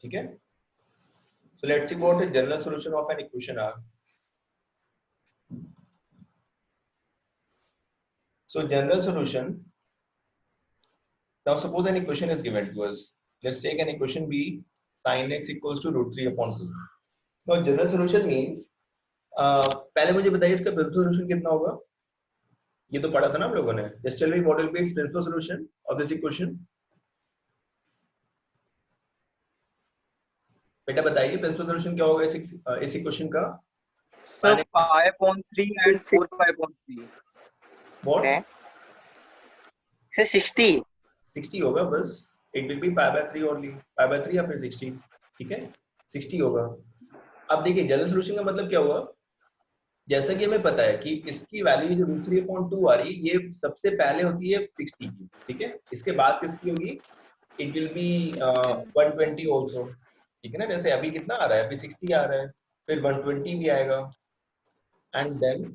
ठीक है. So let's see what is general solution of an equation are. So general solution. Now suppose an equation is given to us. Let's take an equation B sin x equals to root 3 upon 2. Now general solution means पहले मुझे बताइए इसका principal solution कितना होगा. ये तो पढ़ा था ना हम लोगों ने. Just tell me what will be its principal solution of this equation. बेटा बताइए प्रिंसिपल सॉल्यूशन क्या होगा इस इक्वेशन का. Sir pi upon 3 and 4 pi upon 3. What? Sir 60 60 होगा बस. It will be pi by 3 only. Pi by 3 या फिर 60. ठीक है, 60 होगा. अब देखिए जनरल सॉल्यूशन का मतलब क्या हुआ. जैसा कि हमें पता है कि इसकी वैल्यू जो रूट 3/2 आ रही है ये सबसे पहले होती है 60 की. ठीक है, इसके बाद किसकी होगी. It will B 120 also. ठीक है ना, जैसे अभी कितना आ रहा है, अभी 60 आ रहा है, फिर 120 भी आएगा. एंड देन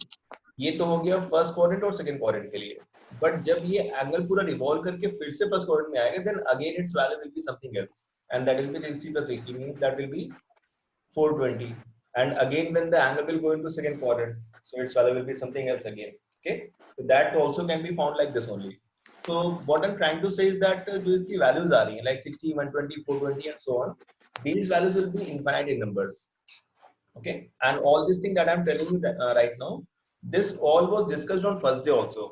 ये तो हो गया फर्स्ट क्वाड्रेंट और सेकंड क्वाड्रेंट के लिए. बट जब ये एंगल पूरा रिवॉल्व करके फिर से फर्स्ट क्वाड्रेंट में आएगा, then again its value will be something else and that will be 60 + 60 means that will be 420. And again when the angle will go into second quadrant, so its value will be something else again. Okay, so that also can be found like this only. So what I'm trying to say is that जो इसकी values आ रही हैं like 60, 120, 420 and so on, these values will be infinite in numbers. Okay, and all this thing that I'm telling you right now, this all was discussed on first day also.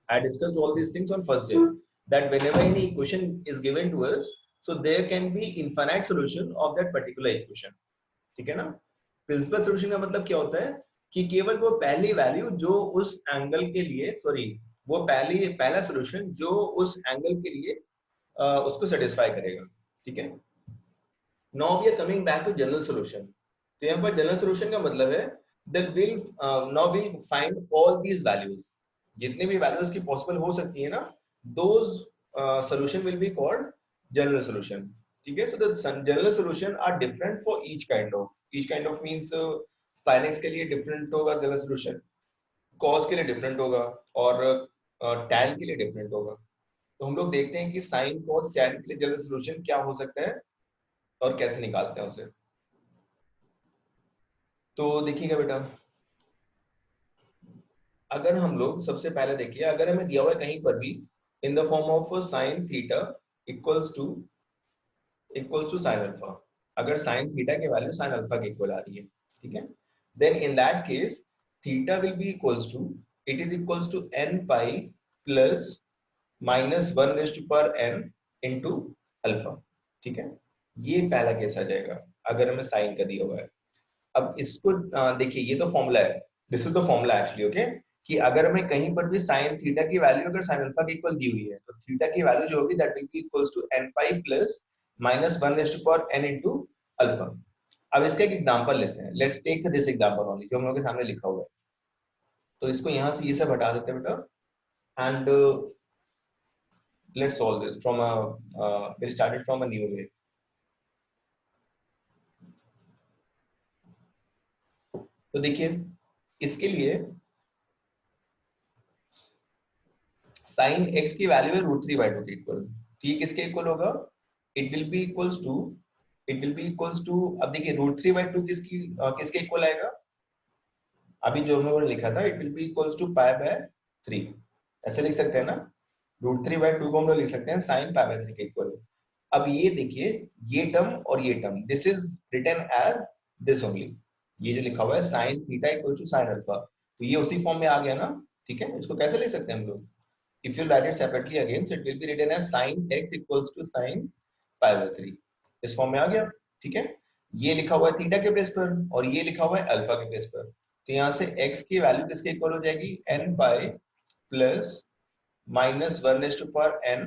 I discussed all these things on first day, that whenever any equation is given to us, so there can be infinite solution of that particular equation. ठीक है ना. Principal solution का मतलब क्या होता है कि केवल वो पहली वैल्यू जो उस एंगल के लिए वो पहला सॉल्यूशन जो उस एंगल के लिए उसको सेटिस्फाई करेगा. ठीक है. Now we are coming back to general solution. तो यहाँ पर जनरल सॉल्यूशन का मतलब है that will now will find all these values. जितने भी वैल्यूज की पॉसिबल हो सकती है ना, those solution will be called general solution. ठीक है. So the general solution are different for each kind of means sin x के लिए डिफरेंट होगा जनरल सॉल्यूशन, cos के लिए डिफरेंट होगा और tan के लिए डिफरेंट होगा. तो हम लोग देखते हैं कि sin cos tan के लिए जनरल सॉल्यूशन क्या हो सकता है और कैसे निकालते हैं उसे. तो देखिएगा बेटा, अगर हम लोग सबसे पहले देखिए, अगर हमें दिया हुआ है कहीं पर भी in the form of sin theta equals to sin alpha, अगर sin थीटा की वैल्यू sin अल्फा के इक्वल आ रही है. ठीक है. then in that case theta will be equals to n pi plus minus 1 raised to power n into alpha. ठीक है. ये पहला केस आ जाएगा अगर हमें साइन का दिया हुआ है. अब इसको देखिए, ये तो फॉर्मूला है, this is the formula actually. Okay, कि अगर हमें कहीं पर भी sin थीटा की वैल्यू अगर sin अल्फा के इक्वल दी हुई है, तो थीटा की वैल्यू जो होगी that will be equals to n pi plus minus 1 raised to power n into alpha. अब इसका एक एग्जांपल लेते हैं. Let's take this example only जो हम लोग के सामने लिखा हुआ है. तो इसको यहां से ये सब हटा देते हैं बेटा and let's solve this from we'll start it from a new way. तो देखिए इसके लिए sin x की वैल्यू है √3/2 के इक्वल. ठीक, किसके इक्वल होगा. It will be equals to अब देखिए √3/2 किसके इक्वल आएगा. अभी जो हम लोगों ने लिखा था it will be equals to π/3. ऐसे लिख सकते हैं ना. √3/2 को हम लोग लिख सकते हैं sin π/3 के इक्वल. अब ये देखिए, ये टर्म और ये term, this is written as this only. ये जो लिखा हुआ है sin theta equal to sin alpha, तो ये उसी फॉर्म में आ गया ना. ठीक है. इसको कैसे लिख सकते हैं हम लोग. If you write it separately again, so it will be written as sin x equals to sin π/3. इस फॉर्म में आ गया. ठीक है. ये लिखा हुआ है थीटा के बेस पर और ये लिखा हुआ है अल्फा के बेस पर. तो यहाँ से x की वैल्यू किसके इक्वल हो जाएगी, n pi plus minus 1 raised to power n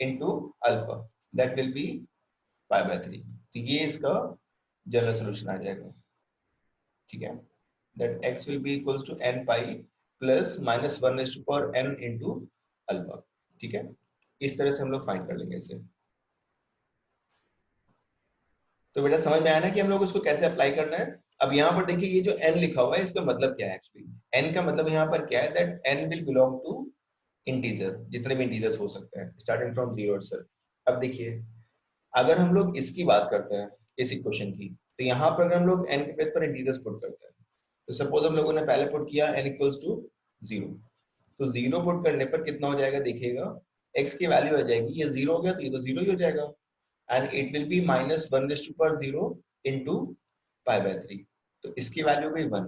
into alpha, that will be π/3. तो ये इसका जनरल सॉल्यूशन आ जाएगा. ठीक है. that x will be equals to n pi plus minus 1 raised to power n into alpha. ठीक है. इस तरह से हम लोग फाइंड कर लेंगे इसे. तो बेटा समझ में आया ना कि हम लोग उसको कैसे अप्लाई करना है. अब यहाँ पर देखिए ये जो n लिखा हुआ है इसका मतलब क्या है एक्चुअली. n का मतलब यहाँ पर क्या है, that n will belong to integer, जितने भी इंटीजर्स हो सकते हैं स्टार्टिंग फ्रॉम 0 itself. अब देखिए अगर हम लोग इसकी बात करते हैं इस इक्वेशन की, तो यहाँ पर अगर हम लोग n के प्लेस पर इंटीजर्स पुट करते हैं, तो सपोज हम लोगों ने पहले पुट किया n इक्वल्स टू 0, तो 0 पुट करने पर कितना हो जाएगा देखिएगा, x की वैल्यू आ जाएगी, ये 0 हो गया तो ये तो 0 ही हो जाएगा, and it will be -1/0 into π/3, तो इसकी वैल्यू गई 1,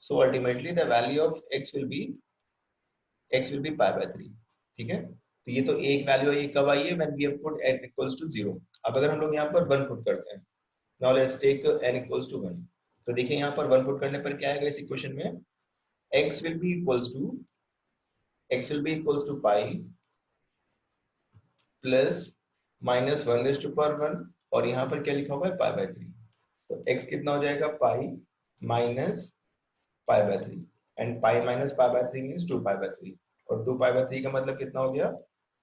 so ultimately the value of x will be π/3, ठीक है। तो ये तो एक वैल्यू है, ये कब आई है, when we have put n equals to 0। अब अगर हम लोग यहाँ पर 1 पुट करते हैं, now let's take n equals to 1, तो देखिए यहाँ पर 1 पुट करने पर क्या आएगा इस इक्वेशन में, x will be equals to pi plus -1/1, और यहाँ पर क्या लिखा हुआ है π/3, तो x कितना हो जाएगा, pi minus π/3, and pi minus π/3 means 2π/3, और 2π/3 का मतलब कितना हो गया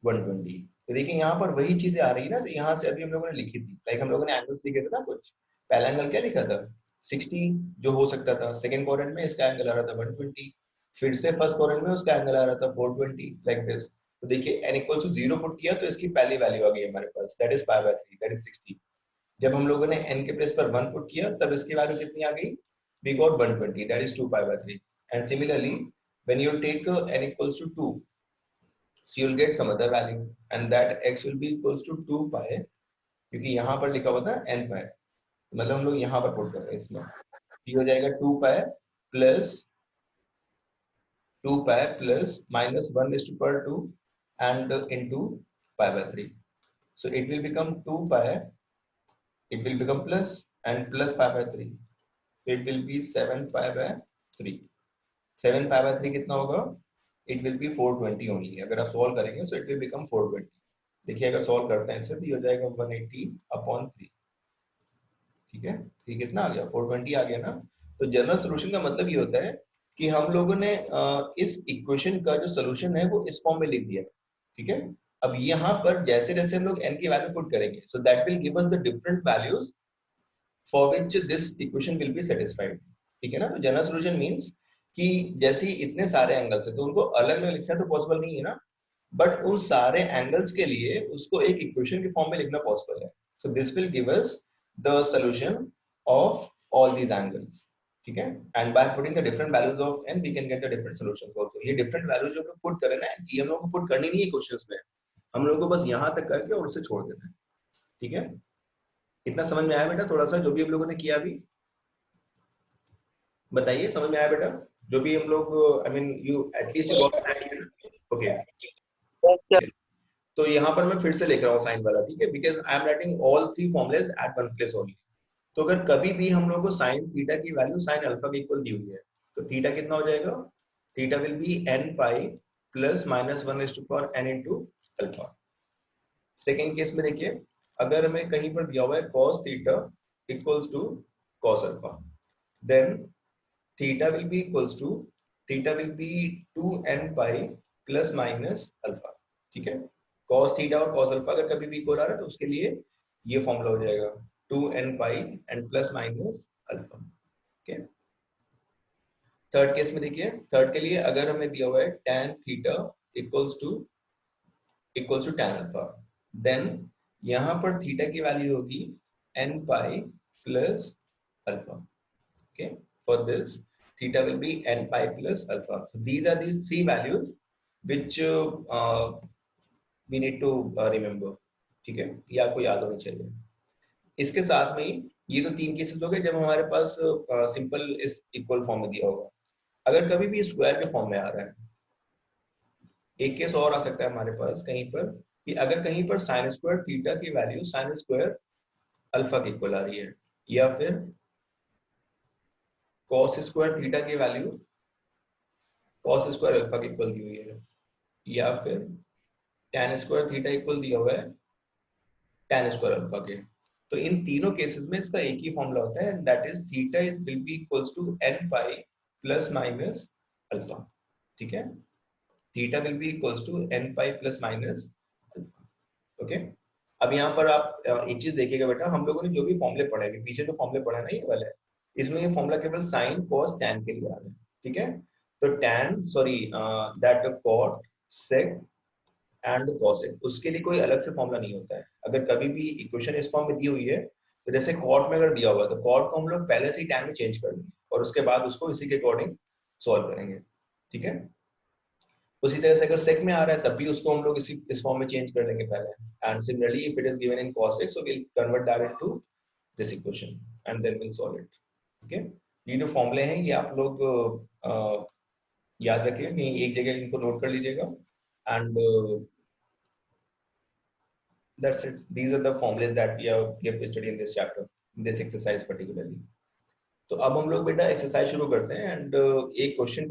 120। तो देखिए यहाँ पर वही चीजें आ रही है ना, तो यहाँ से अभी हम लोगों ने लिखी थी, लाइक हम लोगों ने एंगल्स लिखे थे ना कुछ, पहला एंगल क्या लिखा था 60 जो हो सकता था, सेकंड क्वाड्रेंट में इसका एंगल आ रहा था 120, फिर से फर्स्ट क्वाड्रेंट में उसका एंगल आ रहा था 420, लाइक दिस। तो देखिए n इक्वल टू 0 पुट किया तो इसकी पहली वैल्यू आ गई हमारे पास, दैट इज π/3, दैट इज 60। जब हम लोगों ने n के प्लेस पर 1 पुट किया तब इसकी वैल्यू कितनी आ गई, we got 120, that is 2π/3, and similarly when you take n equals to 2, so you'll get some other value, and that x will be equals to 2 pi, क्योंकि यहाँ पर लिखा हुआ था n pi, मतलब हम लोग यहाँ पर पुट कर रहे हैं, इसमें ये हो जाएगा 2 pi plus -1/2 and into π/3, so it will become 2 pi, it will become plus and plus π/3, so it will be 7 π/3, 7 π/3 कितना होगा, it will be 420 only, अगर आप सॉल्व करेंगे so it will become 420। देखिए अगर सॉल्व करते हैं इससे तो ये हो जाएगा 180/3, ठीक है, ठीक कितना आ गया 420 आ गया ना। तो जनरल सॉल्यूशन का मतलब ये होता है कि हम लोगों ने इस इक्वेशन का जो सॉल्यूशन है वो इस फॉर्म में लिख दिया, ठीक है। अब यहाँ पर जैसे जैसे हम लोग n की वैल्यू पुट करेंगे, so that will give us the different values for which this equation will be satisfied, ठीक है ना। तो जनरल सॉल्यूशन मींस कि जैसे इतने सारे एंगल्स है तो उनको अलग अलग लिखना तो पॉसिबल नहीं है ना, बट उन सारे एंगल्स के लिए उसको एक इक्वेशन के फॉर्म में लिखना पॉसिबल है। So this will give us the solution of all these angles, ठीक है, and by putting the different values of n we can get the different solutions also. ये डिफरेंट वैल्यूज जो हम put करें ना, ये हम लोग को पुट करनी नहीं है क्वेश्चंस में, हम लोग को बस यहां तक करके और उससे छोड़ देना है, ठीक है। इतना समझ में आया बेटा, थोड़ा सा जो भी हम लोगों ने किया अभी बताइए, समझ में आया बेटा जो भी हम लोग, I mean you at least you got, okay. तो यहाँ पर मैं फिर से लिख रहा हूँ साइन वाला, ठीक है, because I am writing all three formulas at one place only. तो अगर कभी भी हम लोग को साइन थीटा की वैल्यू साइन अल्फा के इक्वल दी हुई है, तो थीटा कितना हो जाएगा, theta will be n pi plus -1/n into alpha. Second case में देखिए, अगर हमें कहीं पर दिया हुआ है cos theta equals to cos alpha, then theta will be equals to, theta will be 2n pi plus minus alpha, ठीक है। cos थीटा और cos अल्फा अगर कभी भी इक्वल आ रहा है तो उसके लिए ये फॉर्मूला हो जाएगा 2n pi and plus minus alpha, ठीक है। थर्ड केस में देखिए, थर्ड के लिए अगर हमें दिया हुआ है tan theta equals to tan alpha, then यहाँ पर थीटा की वैल्यू होगी n pi plus alpha, okay, for this theta will be n pi plus alpha. So these are these three values which we need to remember, ठीक है, ये आपको याद होनी चाहिए। इसके साथ में ही ये तो तीन केसेस हो गए जब हमारे पास सिंपल इस इक्वल फॉर्म में दिया होगा। अगर कभी भी स्क्वायर के फॉर्म में आ रहा है, एक केस और आ सकता है हमारे पास कहीं पर, कि अगर कहीं पर साइन स्क्वायर थीटा की वैल्यू साइन स्क्वायर अल्फा के इक्वल आ रही है, या फिर cos स्क्वायर थीटा की वैल्यू cos स्क्वायर अल्फा के इक्वल दी हुई है, या फिर tan स्क्वायर थीटा इक्वल दिया हुआ है tan स्क्वायर अल्फा के। तो इन तीनों केसेस में इसका एक ही फॉर्मूला होता है, that is theta will be equals to n pi plus minus alpha, ठीक है। Theta will be equals to n pi plus minus alpha, okay. अब यहाँ पर आप एक चीज देखिएगा बेटा, हम लोगों ने जो भी फॉर्मूले पढ़े हैं, पीछे जो फॉर्मूले पढ़े ना ये वाले, इसमें ये फॉर्मूला केवल साइन कॉस टैन के लिए आ रहा है, ठीक है। तो tan sorry that cot sec and cos x, उसके लिए कोई अलग से फॉर्मूला नहीं होता है। अगर कभी भी इक्वेशन इस फॉर्म में दी हुई है तो जैसे cot में अगर दिया हुआ है तो cot को हम लोग पहले से ही tan में चेंज कर देंगे और उसके बाद उसको इसी के अकॉर्डिंग सॉल्व करेंगे, ठीक है। उसी तरह से अगर sec में आ रहा है तब भी उसको हम लोग इस फॉर्म में चेंज कर देंगे पहले, and similarly if it is given in cos x, so we'll convert that into this equation and then we'll solve it, ठीक है। ये जो फॉर्मूले हैं ये आप लोग याद रखिए, कहीं एक जगह इनको नोट कर लीजिएगा, and that's it. These are the formulas that we have to study in this chapter, in this exercise particularly. तो अब हम लोग बेटा एक्सरसाइज शुरू करते हैं, एंड एक क्वेश्चन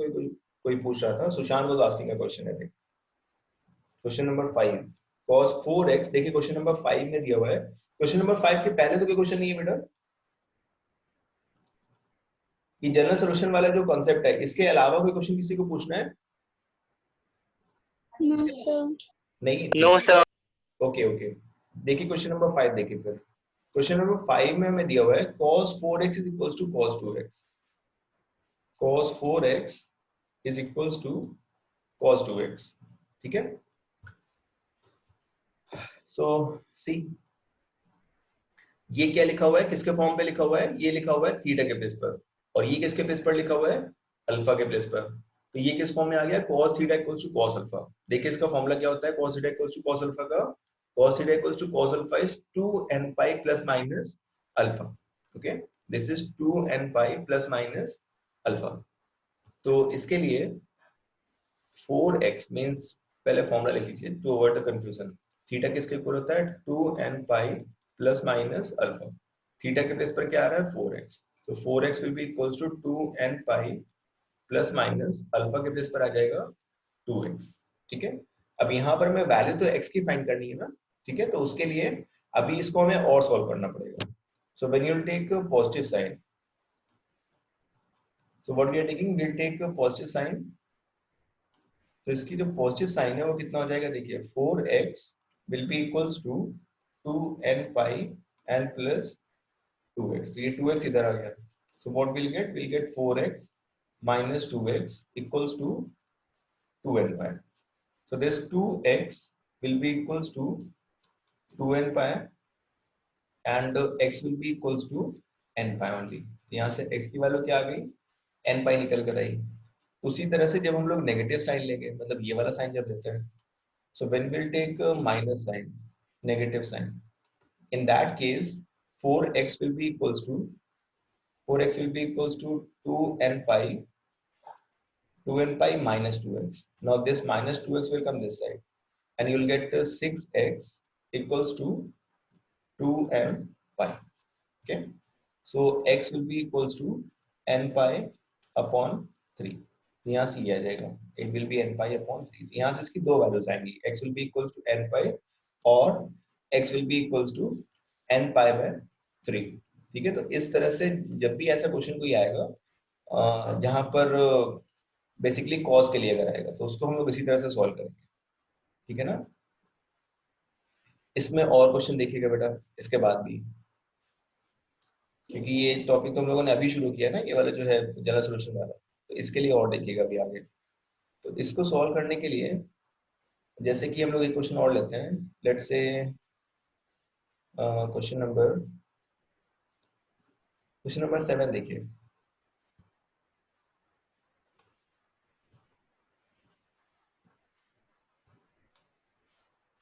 कोई पूछ रहा था, Sushant was asking a question, I think question number 5 cos 4x। देखिए क्वेश्चन नंबर 5 में दिया हुआ है, क्वेश्चन नंबर 5 के पहले तो कोई क्वेश्चन नहीं है बेटा, ये जनरल सॉल्यूशन वाला जो कॉन्सेप्ट है, इसके अलावा कोई क्वेश्चन किसी को पूछना है? नहीं, नो सर। Okay okay. देखिए क्वेश्चन नंबर 5 देखिए, फिर क्वेश्चन नंबर 5 में हमें दिया हुआ है cos 4x is equals to cos 2x, cos 4x is equals to cos 2x, ठीक है। सो सी ये क्या लिखा हुआ है, किसके फॉर्म पे लिखा हुआ है, ये लिखा हुआ है थीटा के प्लेस पर, और ये किसके प्लेस पर लिखा हुआ है, अल्फा के प्लेस पर। तो ये किस फॉर्म में आ गया, cos theta equals to cos alpha. देखिए इसका फॉर्मूला क्या होता है cos theta equals to cos alpha का, cos theta equals to cos alpha is 2n pi plus minus alpha, okay, this is 2n pi plus minus alpha. तो इसके लिए 4x means, पहले फॉर्मूला लिख लीजिए to avoid the confusion, theta किसके equal होता है 2n pi plus minus alpha, theta के प्लेस पर क्या आ रहा है 4x, तो 4x will be equals to 2n pi plus minus alpha के प्लेस पर आ जाएगा 2x, ठीक है। अब यहाँ पर मैं वैल्यू तो x की फाइंड करनी है ना, ठीक है, तो उसके लिए अभी इसको हमें और सॉल्व करना पड़ेगा। So when you will take positive sign, so what we are taking, we will take positive sign, तो इसकी जो पॉजिटिव साइन है वो कितना हो जाएगा, देखिए 4x will be equals to 2n pi n plus 2x, तो ये 2x इधर आ गया, so what will get 4x minus 2x equals to 2n pi. So this 2x will be equals to 2n pi and x will be equals to n pi only. यहाँ से x की value क्या आ गई, n pi निकल कर आई। उसी तरह से जब हम लोग नेगेटिव साइन लेंगे, मतलब ये वाला साइन जब लेते हैं, so when we'll take minus sign, negative sign, in that case 4x will be equals to 2n pi 2n pi minus 2x. Now this minus 2x will come this side, and you will get 6x equals to 2n pi. Okay, so x will be equals to n pi upon 3. यहाँ से ये आ जाएगा, it will be n pi upon 3. यहाँ से इसकी दो values आएंगी, x will be equals to n pi और x will be equals to n pi by 3, ठीक है। तो इस तरह से जब भी ऐसा क्वेश्चन कोई आएगा जहां पर बेसिकली कॉस के लिए अगर आएगा तो उसको हम लोग इसी तरह से सॉल्व करेंगे, ठीक है ना। इसमें और क्वेश्चन देखिएगा बेटा इसके बाद भी, क्योंकि ये टॉपिक तो हम लोगों ने अभी शुरू किया ना, ये वाला जो है जनरल सॉल्यूशन वाला, तो इसके लिए और देखिएगा अभी आगे। तो इसको सॉल्व करने के लिए जैसे कि हम लोग एक क्वेश्चन और लेते हैं, लेट्स से क्वेश्चन नंबर 7 देखिए।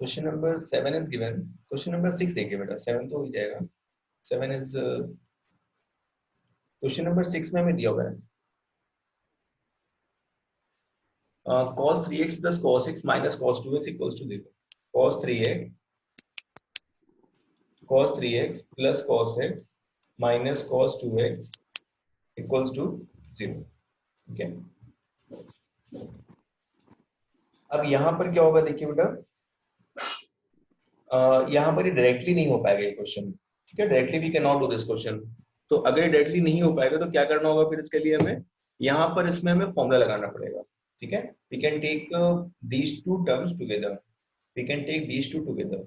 Question number 7 is given, question number 6 देखिए बेटा, 7 तो हो जाएगा, 7 इज क्वेश्चन नंबर 6 में हमें दिया हुआ है cos 3x plus cos x minus cos 2x equals to 0. cos 3x plus cos x minus cos 2x equals to 0. Okay. अब यहाँ पर क्या होगा देखिए बेटा, यहाँ पर डायरेक्टली नहीं हो पाएगा ये क्वेश्चन, ठीक है, directly we can not do this question. तो अगर डायरेक्टली नहीं हो पाएगा तो क्या करना होगा फिर इसके लिए हमें, यहाँ पर इसमें हमें फॉर्मूला लगाना पड़ेगा, ठीक है। We can take these two terms together, we can take these two together,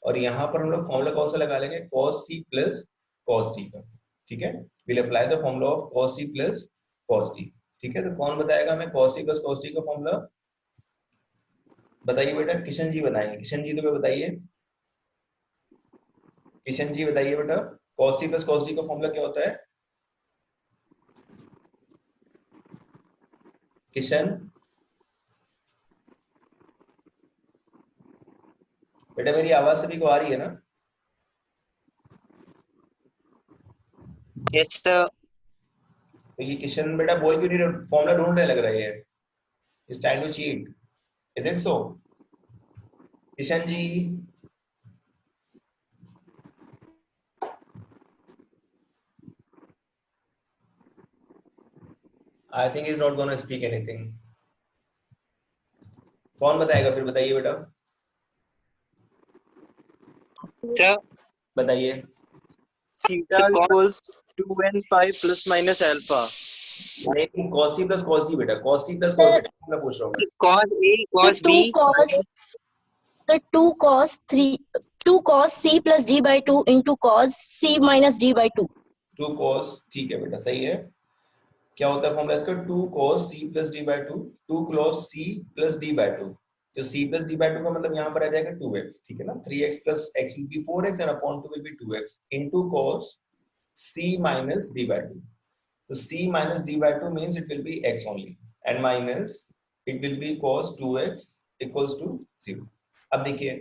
और यहाँ पर हम लोग फॉर्मूला कौन सा लगा लेंगे, cos c plus cos d का, ठीक है। Will apply the formula of cos c plus cos d, ठीक है। तो कौन बताएगा हमें cos c plus cos d का फॉर्मूला, बताइए बेटा, किशन जी बनाएंगे। किशन जी तुम्हें बताइए, किशन जी बताइए बेटा, cos c plus cos d का फॉर्मूला क्या होता है? किशन बेटा, मेरी आवाज सभी को आ रही है ना? Yes sir. तो ये किशन बेटा बोल क्यों नहीं रहे? फॉर्मूला ढूंढ रहे लग रहा है ये। Is trying to cheat, is it so? Kishan ji, I think is not gonna speak anything. कौन बताएगा फिर? बताइए बेटा, सर बताइए। theta equals 2n pi plus minus alpha. नहीं, cos c plus cos d बेटा, cos c plus cos d मैं पूछ रहा हूँ मैं। cos A The cos B 2 cos c plus d by 2 into cos c minus d by 2. 2 cos, ठीक है बेटा, सही है। क्या होता है फॉर्मूला इसका? 2 cos c plus d by 2, 2 cos c plus d by 2। तो c प्लस d by 2 का मतलब यहाँ पर आ जाएगा 2x, ठीक है ना? 3x plus x will be 4x and upon 2 will be 2x into cos c minus d by 2। तो c minus d by 2 means it will be x only and minus it will be cos 2x equals to 0। अब देखिए,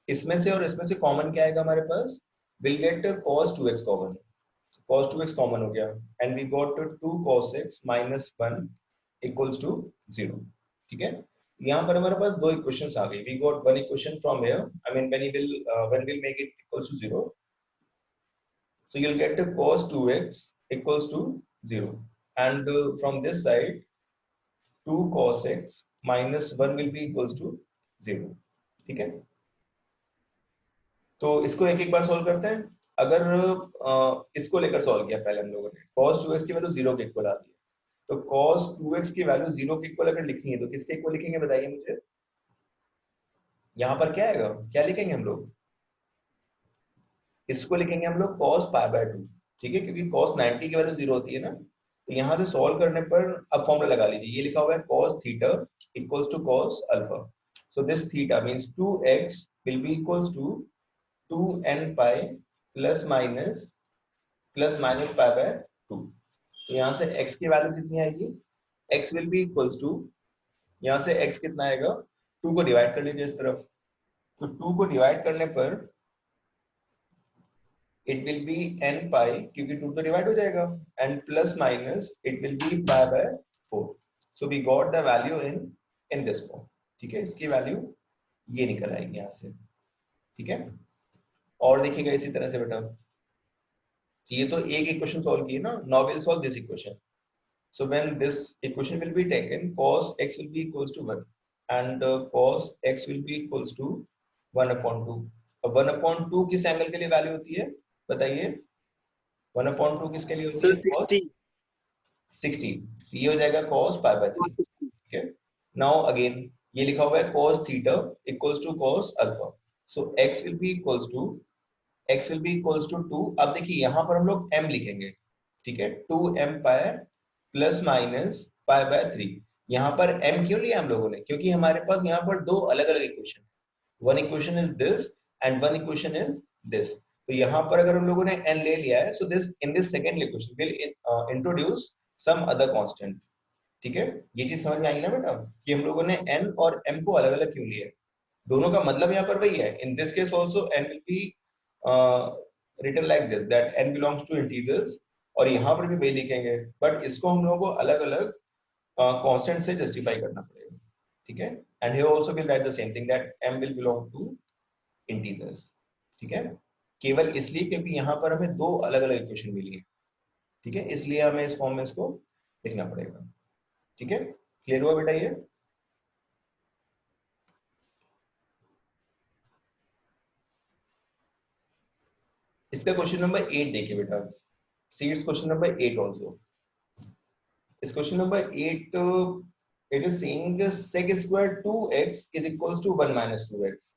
इसमें से और इसमें से common क्या आएगा हमारे पास? we'll get cos 2x common, cos 2x common हो गया and we got to 2 cos x minus 1 equals to 0। ठीक है, यहाँ पर हमारे पास दो इक्वेशंस आ गई। we got one equation from here, I mean when we'll make it equals to 0, so you'll get to cos 2x equals to 0 and from this side 2 cos x minus 1 will be equals to 0। ठीक है, तो इसको एक एक बार solve करते हैं। अगर इसको लेकर सॉल्व किया पहले हम लोगों ने, cos 2x की वैल्यू 0 के इक्वल आती है, तो cos 2x की वैल्यू 0 के इक्वल अगर लिखनी है तो किसके इक्वल लिखेंगे बताइए मुझे? यहाँ पर क्या आएगा, क्या लिखेंगे हम लोग? इसको लिखेंगे हम लोग cos पाई बाय 2, ठीक है, क्योंकि cos 90 की वैल्यू 0 होती है ना। तो यहाँ से सॉल्व करने पर अब फॉर्मूला लगा लीजिए, ये लिखा हुआ है cos theta equals to cos alpha. So this theta means 2x will be equals to 2n pi plus minus pi by 2। तो यहाँ से x की वैल्यू कितनी आएगी? x will be equals to, यहाँ से x कितना आएगा? 2 को डिवाइड कर लीजिए इस तरफ, तो 2 को डिवाइड करने पर it will be n pi, क्योंकि 2 तो डिवाइड हो जाएगा, and plus minus it will be pi by 4। So we got the value in this form. ठीक है, इसकी वैल्यू ये निकल आएगी यहाँ से। ठीक है, और देखिएगा इसी तरह से बेटा, ये तो एक इक्वेशन सॉल्व की है ना। Now will solve this equation. So when this equation will be taken, cos x will be equals to 1 and cos x will be equals to 1 upon 2। अब 1 upon 2 किस एंगल के लिए वैल्यू होती है बताइए? 1 upon 2 किसके लिए होती So है? cos 60. 60। ये हो जाएगा cos पाई बाय 3। ठीक है, नाउ अगेन ये लिखा हुआ है cos theta equals to cos alpha. So x will be equals to 2। अब देखिए यहाँ पर हम लोग m लिखेंगे, ठीक है, 2m पाई प्लस माइनस पाई बाय 3। यहाँ पर m क्यों लिया हम लोगों ने? क्योंकि हमारे पास यहाँ पर दो अलग अलग equation, one equation is this and one equation is this. तो यहाँ पर अगर हम लोगों ने n ले लिया है, so this in this second equation will introduce some other constant. ठीक है, ये चीज समझ में आई ना बेटा, कि हम लोगों ने n और m को अलग अलग क्यों लिया है? दोनों का मतलब यहाँ पर वही है। In this case also n will be written like this, that n belongs to integers, और यहाँ पर भी वही लिखेंगे, बट इसको हम लोगों को अलग अलग कांस्टेंट से जस्टिफाई करना पड़ेगा। ठीक है, and here also will write the same thing, that m will belong to integers. ठीक है, केवल इसलिए क्योंकि यहाँ पर हमें दो अलग अलग इक्वेशन मिली है। ठीक है, इसलिए हमें इस फॉर्म में इसको लिखना पड़ेगा। ठीक है, क्लियर हुआ बेटा ये? इसका क्वेश्चन नंबर 8 देखिए बेटा, see it's question number 8 also. इस question number 8 it is saying sec square 2x is equals to 1 minus 2x।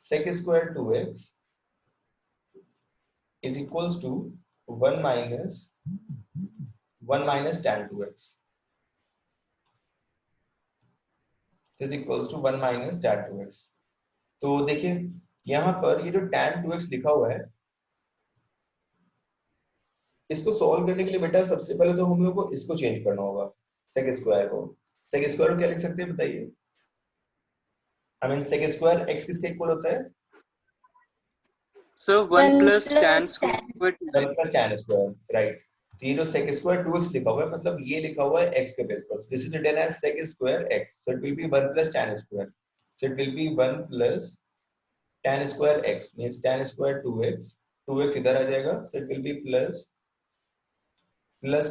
sec square 2x is equals to 1 minus tan 2x। Is equals to 1 minus tan 2x। तो देखिए यहाँ पर ये जो tan 2x लिखा हुआ है, इसको सॉल्व करने के लिए बेटा सबसे पहले तो हम लोग को इसको चेंज करना होगा, सेक स्क्वायर को। सेक स्क्वायर को क्या लिख सकते हैं बताइए? I mean sec square x किसके इक्वल होता है? Sir 1 plus tan square 1 plus tan square, right. तो ये जो sec स्क्वायर 2x लिखा हुआ है, मतलब ये लिखा हुआ है x के बेस पर। This is written as sec square x, so it will be 1 plus tan square, so it will be 1 plus tan square x means tan square 2x, 2x इधर आ जाएगा, so it will be plus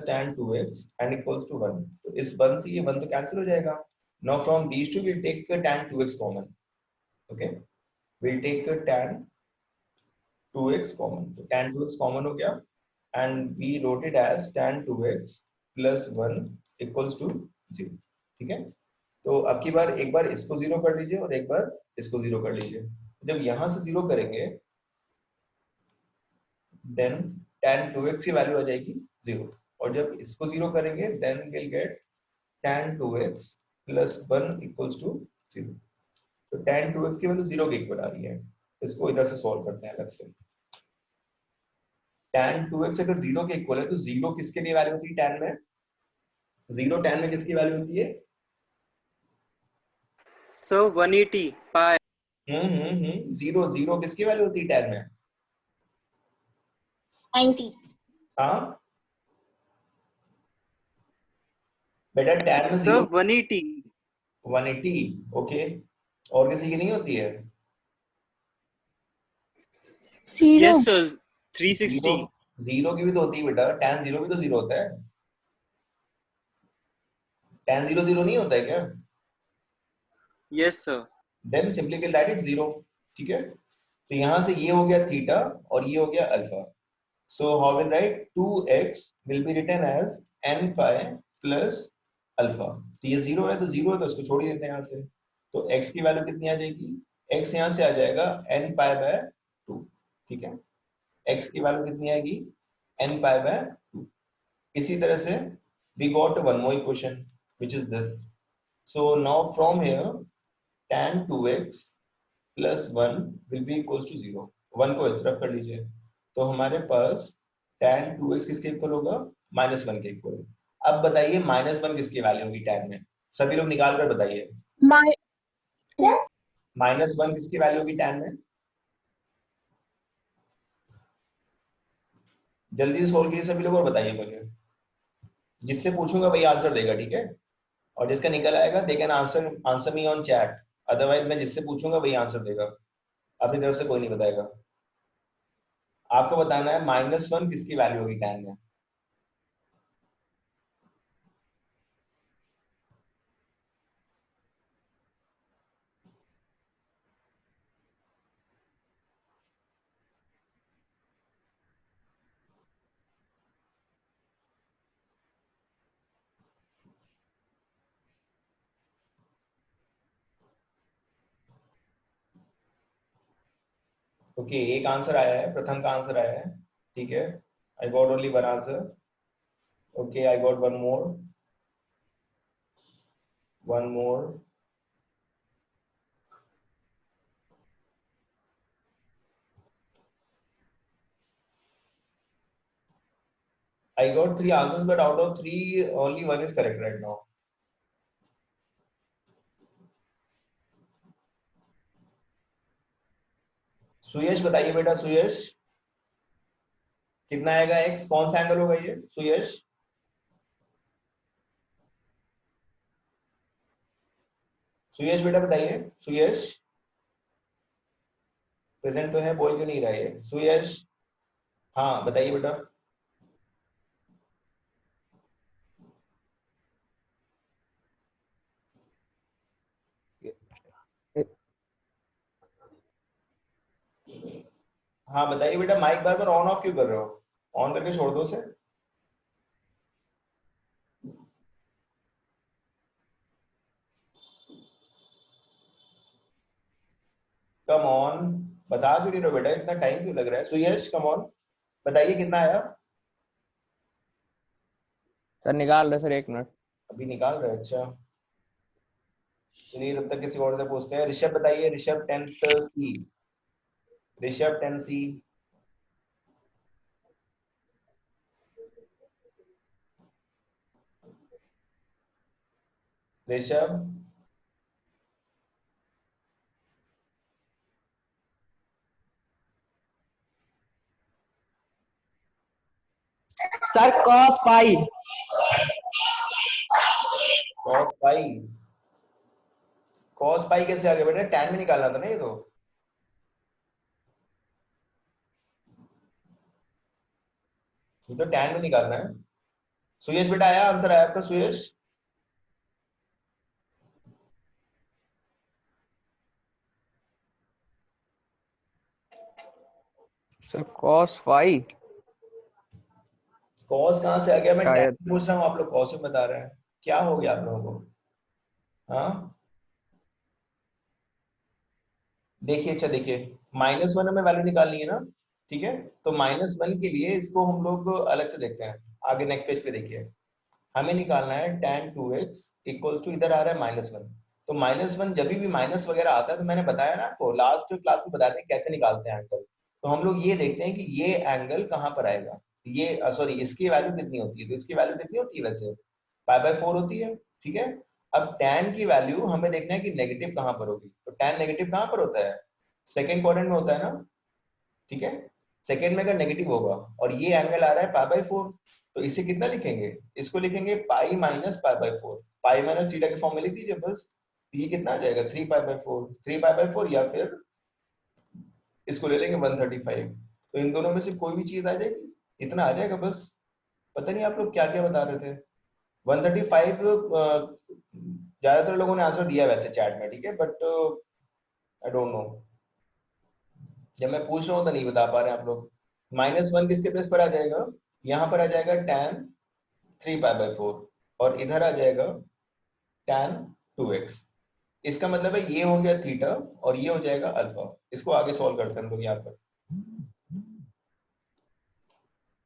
tan 2x and equals to 1। तो इस 1 से ये 1 तो cancel हो जाएगा। Now from these two we'll take tan 2x common, okay, we'll take tan 2x common, तो tan 2x common हो गया and we wrote it as tan 2x plus 1 equals to 0, ठीक है। तो अब की बार एक बार इसको 0 कर लीजिए और एक बार इसको 0 कर लीजिए। जब यहां से 0 करेंगे then tan 2x की वैल्यू आ जाएगी 0, और जब इसको 0 करेंगे then we'll get tan 2x plus 1 equals to 0। तो tan 2x की वैल्यू 0 के इक्वल आ रही है। इसको इधर से सॉल्व करते हैं अलग से। tan 2x अगर 0 के इक्वल है तो 0 किसके लिए वैल्यू होती है tan में? 0 tan में किसकी वैल्यू होती है? सर 180 pi 0 किसकी वैल्यू होती है tan में? 90। हाँ बेटा tan में सर 0 180 180, ओके। और किसी की नहीं होती है? यस सर 360 0 की भी तो होती है बेटा, tan 0 भी तो 0 होता है। tan 0 0 नहीं होता है क्या? Yes sir then simply will write it 0, ठीक है। तो यहां से ये हो गया थीटा और ये हो गया alpha. So how will write 2x will be written as n pi plus alpha। तो ये 0 है तो 0 है तो इसको छोड़ ही देते हैं यहाँ से। तो x की वैल्यू कितनी आ जाएगी? x यहाँ से आ जाएगा n pi by 2, ठीक है। x की वैल्यू कितनी आएगी? n pi by 2। इसी तरह से we got one more equation which is this। So now from here tan 2x plus 1 will be equals to 0। 1 को इस तरफ कर लीजिए, तो हमारे पास tan 2x किसके इक्वल होगा? -1 के इक्वल। अब बताइए -1 किसकी वैल्यू होगी tan में? सभी लोग निकाल कर बताइए। -1 किसकी वैल्यू होगी tan में? जल्दी से सोल्व कीजिए सभी लोग और बताइए मुझे। जिससे पूछूंगा वही आंसर देगा, ठीक है। और जिसका निकल आएगा they can answer me on chat, otherwise मैं जिससे पूछूंगा वही आंसर देगा, अपनी तरफ से कोई नहीं बताएगा। आपको बताना है -1 किसकी वैल्यू होगी tan में। ओके एक आंसर आया है, प्रथम का आंसर आया है, ठीक है। I got only one answer. Okay I got one more. I got 3 answers, but out of 3, only 1 is correct right now. सुयश बताइए बेटा, सुयश कितना आएगा x, कौन सा एंगल होगा ये? सुयश सुयश बेटा बताइए। सुयश प्रेजेंट तो है, बोल क्यों नहीं रहा है सुयश? हाँ बताइए बेटा। हाँ बताइए बेटा, माइक बार बार ऑन ऑफ क्यों कर रहे हो? ऑन करके छोड़ दो उसे। कम ऑन, बता क्यों नहीं रहे हो बेटा, इतना टाइम क्यों लग रहा है? सुयश कम ऑन बताइए कितना आया? सर निकाल रहे सर, 1 मिनट। अभी निकाल रहे हैं, अच्छा। चलिए तब तक किसी और से पूछते हैं। ऋषभ बताइए, ऋषभ 10th सी, ऋषभ 10 सी। ऋषभ सर cos पाई। cos पाई, cos पाई कैसे आ गया बेटा? tan में निकालना था ना ये तो। ये तो tan में निकालना है। सुयश बेटा आया, आंसर आया आपका सुयश? सर cos फाई cos कहाँ से आ गया? मैं tan शायद। पूछ रहा हूँ, आप लोग cos में बता रहे हैं। क्या हो गया आप लोगों को? हाँ देखिए, अच्छा देखिए, -1 हमें वैल्यू निकालनी है ना, ठीक है? तो -1 के लिए इसको हम लोग अलग से देखते हैं। आगे नेक्स्ट पेज पे देखिए, हमें निकालना है tan 2x इक्वल्स टू, इधर आ रहा है -1। तो -1 जब भी माइनस वगैरह आता है, तो मैंने बताया ना आपको, लास्ट क्लास में बताते हैं कैसे निकालते हैं एंगल। तो हम लोग ये देखते हैं कि ये एंगल कहाँ पर आएगा। ये सॉरी, इसकी वैल्यू कितनी होती है? तो इसकी वैल्यू कितनी होती है वैसे? π/4 होती है, ठीक है? अब tan की वैल्यू हमें देखना है कि नेगेटिव कहाँ पर होगी। तो tan नेगेटिव कहाँ पर होता है? सेकेंड क्वाड्रेंट में होता है ना, ठीक है? सेकेंड में अगर नेगेटिव होगा और ये एंगल आ रहा है π/4, तो इसे कितना लिखेंगे? इसको लिखेंगे pi minus π/4। Pi minus theta के फॉर्म में लिख दीजिए बस। तो ये कितना आ जाएगा? 3π/4, 3π/4, या फिर इसको ले लेंगे 135। तो इन दोनों में से कोई भी चीज आ जाएगी, इतना आ जाएगा बस। पता नहीं आप लोग क्या क्या बता रहे थे। 135 ज्यादातर लोगों ने आंसर दिया वैसे चैट में, ठीक है, बट आई डोंट नो, जब मैं पूछ रहा हूँ तो नहीं बता पा रहे हैं आप लोग। -1 किसके बेस पर आ जाएगा? यहाँ पर आ जाएगा tan 3π/4, और इधर आ जाएगा tan 2x। इसका मतलब है ये हो गया थीटा और ये हो जाएगा अल्फा। इसको आगे सॉल्व करते हैं हम लोग। यहाँ पर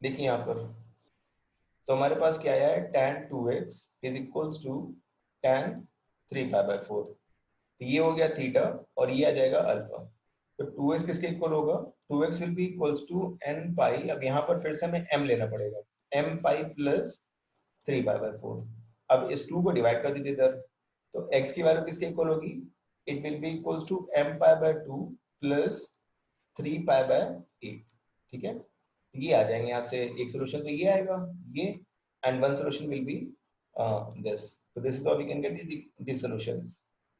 देखिए, यहाँ पर तो हमारे पास क्या आया है? tan 2x is equals to tan 3π/4। तो ये हो गया थीटा और ये आ जाएगा अल्फा। तो 2x किसके इक्वल होगा? 2x will be equals to n pi. अब यहाँ पर फिर से हमें m लेना पड़ेगा, m पाई प्लस 3π/4। अब इस 2 को डिवाइड कर दीजिए इधर। तो x की वैल्यू किसके इक्वल होगी? It will be equals to m π/2 plus 3π/8, ठीक है? ये आ जाएंगे यहाँ से एक सोल्यूशन, तो ये आएगा ये, and one solution will be this. So this is how we can get these solutions.